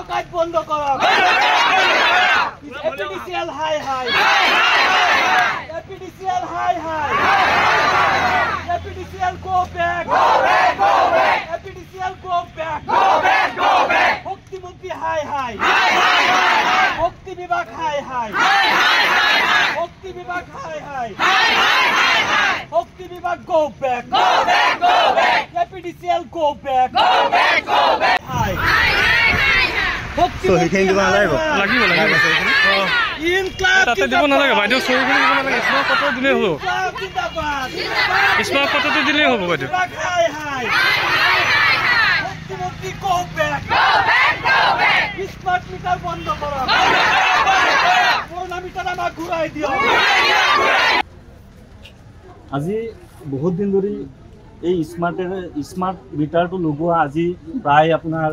ডকাইত বন্ধ কৰক এপিডিসিএল হাই হাই এপিডিসিএল হাই হাই APDCL go back APDCL go back মুক্তিমন্ত্রী হাই হাই মুক্তি বিভাগ হাই হাই মুক্তি বিভাগ হাই হাই মুক্তি বিভাগ go back APDCL go back হাই তাতে দিব নালাগে বাইদেউ চৰিখিনি দিব নালাগে স্মাৰক পত্ৰ দিলেই হ'ব স্মাৰক পত্ৰটো দিলেই হ'ব বাইদেউ স্মাৰ্ট মিটাৰ বন্ধ কৰো পুৰোনো মিটাৰ আমাক ঘুৰাই দিও আজি বহুত দিন ধৰি এই স্মাৰ্ট মিটাৰটো লগোৱা আজি প্ৰায় আপোনাৰ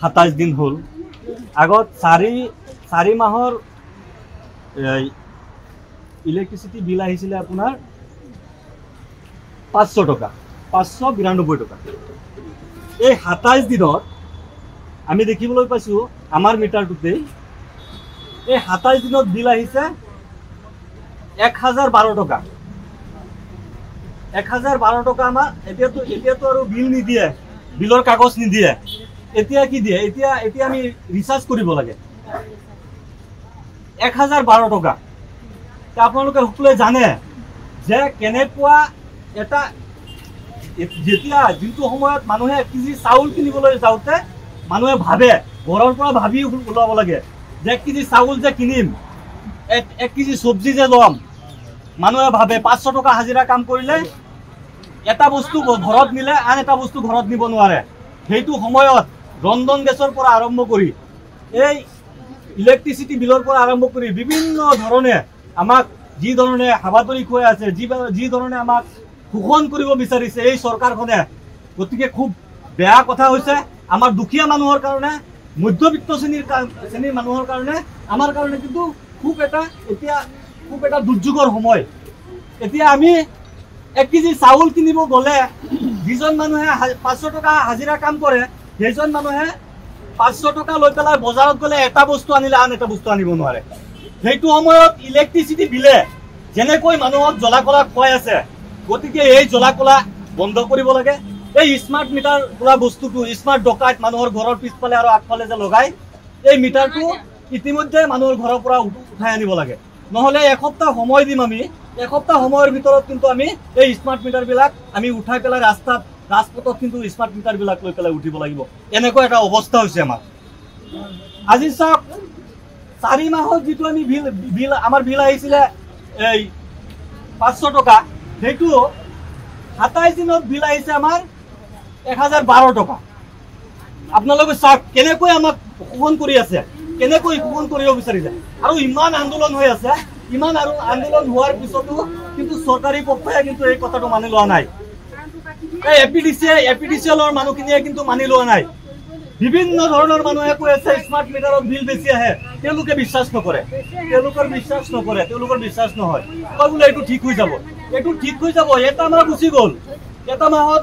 27 দিন হ'ল আগত 4 মাহৰ ইলেক্ট্ৰিচিটি বিল আহিছিলে আপোনাৰ 500 টকা 592 টকা এই 27 দিনত আমি দেখিবলৈ পাইছো আমাৰ মিটাৰটোতে এই 27 দিনত বিল আহিছে 1012 টকা 1012 টকা আমাৰ এতিয়াতো আৰু বিল নিদিয়ে বিলৰ কাগজ নিদিয়ে এতিয়া কি দিয়ে এতিয়া আমি ৰিচাৰ্জ কৰিব লাগে 1012 টকা আপোনালোকে সকলোৱে জানে যে কেনেকুৱা এটা যেতিয়া যিটো সময়ত মানুহে 1 কেজি চাউল কিনিবলৈ যাওঁতে মানুহে ভাবে ঘৰৰ পৰা ভাবি ওলাব লাগে যে 1 কেজি চাউল যে কিনিম 1 কেজি সবজি যে লম মানুহে ভাবে 500 টকা হাজিৰা কাম কৰিলে এটা বস্তু ঘৰত নিলে আন এটা বস্তু ঘৰত নিব নোৱাৰে সেইটো সময়ত ৰন্ধন গেছৰ পৰা আৰম্ভ কৰি এই ইলেক্ট্ৰিচিটি বিলৰ পৰা আৰম্ভ কৰি বিভিন্ন ধৰণে আমাক যি ধৰণে হাবাতৰি কৈ আছে যি ধৰণে আমাক শোষণ কৰিব বিচাৰিছে এই চৰকাৰখনে গতিকে খুব বেয়া কথা হৈছে আমাৰ দুখীয়া মানুহৰ কাৰণে মধ্যবিত্ত শ্ৰেণীৰ মানুহৰ কাৰণে আমাৰ কাৰণে কিন্তু খুব এটা দুৰ্যোগৰ সময় এতিয়া আমি 1 কেজি চাউল কিনিব গলে যিজন মানুহে 500 টকা হাজিৰা কাম কৰে সেইজন মানুহে 500 টকা লৈ পেলাই বজাৰত গলে এটা বস্তু আনিলে আন এটা বস্তু আনিব নোৱাৰে সেইটো সময়ত ইলেক্ট্ৰিচিটি বিলে যেনেকৈ মানুহক জ্বলা-কলা খুৱাই আছে গতিকে এই জ্বলা-কলা বন্ধ কৰিব লাগে এই স্মাৰ্ট মিটাৰ পুৰা বস্তুটো স্মাৰ্ট ডকাইত মানুহৰ ঘৰৰ পিছফালে আৰু আগফালে যে লগাই এই মিটাৰটো ইতিমধ্যে মানুহৰ ঘৰৰ পৰা উঠাই আনিব লাগে নহলে এসপ্তাহ সময় দিম আমি এসপ্তাহ সময়ৰ ভিতৰত কিন্তু আমি এই স্মাৰ্ট মিটাৰ বিলাক আমি উঠাই পেলাই ৰাজপথত কিন্তু স্মাৰ্ট মিটাৰ বিলাক লৈ পেলাই উঠিব লাগিব এনেকুৱা এটা অৱস্থা হৈছে আমাৰ আজি চাওক 4 মাহত যিটো আমি বিল আমাৰ বিল আহিছিলে এই 500 টকা সেইটো 27 দিনত বিল আহিছে আমাৰ 1012 টকা আপোনালোকে চাওক কেনেকৈ আমাক শোষণ কৰি আছে কেনেকৈ শোষণ কৰিব বিচাৰিছে আৰু ইমান আন্দোলন হৈ আছে ইমান আৰু আন্দোলন হোৱাৰ পিছতো কিন্তু চৰকাৰী পক্ষই কিন্তু এই কথাটো মানি লোৱা নাই এই এপিডিসিএলৰ মানুহখিনিয়ে কিন্তু মানি লোৱা নাই বিভিন্ন ধৰণৰ মানুহে কৈ আছে স্মাৰ্ট মিটাৰৰ বিল বেছি আহে তেওঁলোকে বিশ্বাস নকৰে তেওঁলোকৰ বিশ্বাস নহয় কয় বোলে এইটো ঠিক হৈ যাব এটা মাহ গুচি গ'ল এটা মাহত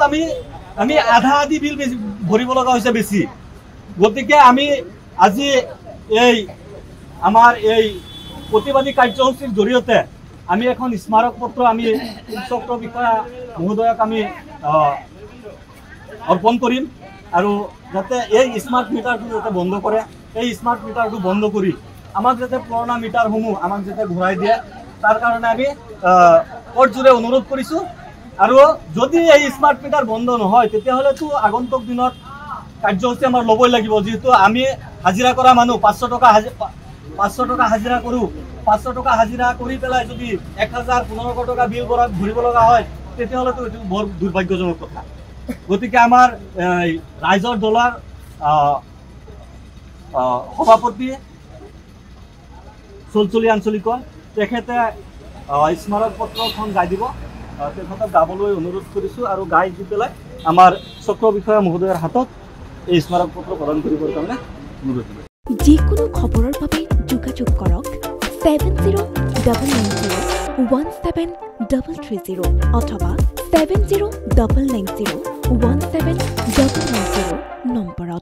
আমি আধা বিল ভৰিব লগা হৈছে বেছি গতিকে আমি আজি এই আমাৰ এই প্ৰতিবাদী কাৰ্যসূচীৰ জৰিয়তে আমি এখন স্মাৰক পত্ৰ আমি চক্ৰ বিষয়া মহোদয়ক আমি অৰ্পণ কৰিম আৰু যাতে এই স্মাৰ্ট মিটাৰটো যাতে বন্ধ কৰে এই স্মাৰ্ট মিটাৰটো বন্ধ কৰি আমাক যাতে পুৰণা মিটাৰসমূহ আমাক যাতে ঘূৰাই দিয়ে তাৰ কাৰণে আমি কোৰ্টজোৰে অনুৰোধ কৰিছো আৰু যদি এই স্মাৰ্ট মিটাৰ বন্ধ নহয় তেতিয়াহ'লেতো আগন্তুক দিনত কাৰ্যসূচী আমাৰ ল'বই লাগিব যেহেতু আমি হাজিৰা কৰা মানুহ 500 টকা হাজিৰা কৰোঁ 500 টকা হাজিৰা কৰি পেলাই যদি 1015 টকা বিল ভৰিব লগা হয় তেতিয়াহ'লেতো এইটো বৰ দুৰ্ভাগ্যজনক কথা গতিকে আমাৰ ৰাইজৰ দলৰ সভাপতি চলচলি আঞ্চলিকৰ তেখেতে স্মাৰক পত্ৰখন গাই দিব তেখেতক গাবলৈ অনুৰোধ কৰিছোঁ আৰু গাই দি পেলাই আমাৰ চক্ৰ বিষয়া মহোদয়ৰ হাতত এই স্মাৰক পত্ৰ প্ৰদান কৰিবৰ কাৰণে অনুৰোধ কৰিছোঁ যিকোনো খবৰৰ বাবে যোগাযোগ কৰক 7090173330 অথবা 7099017990 নম্বৰত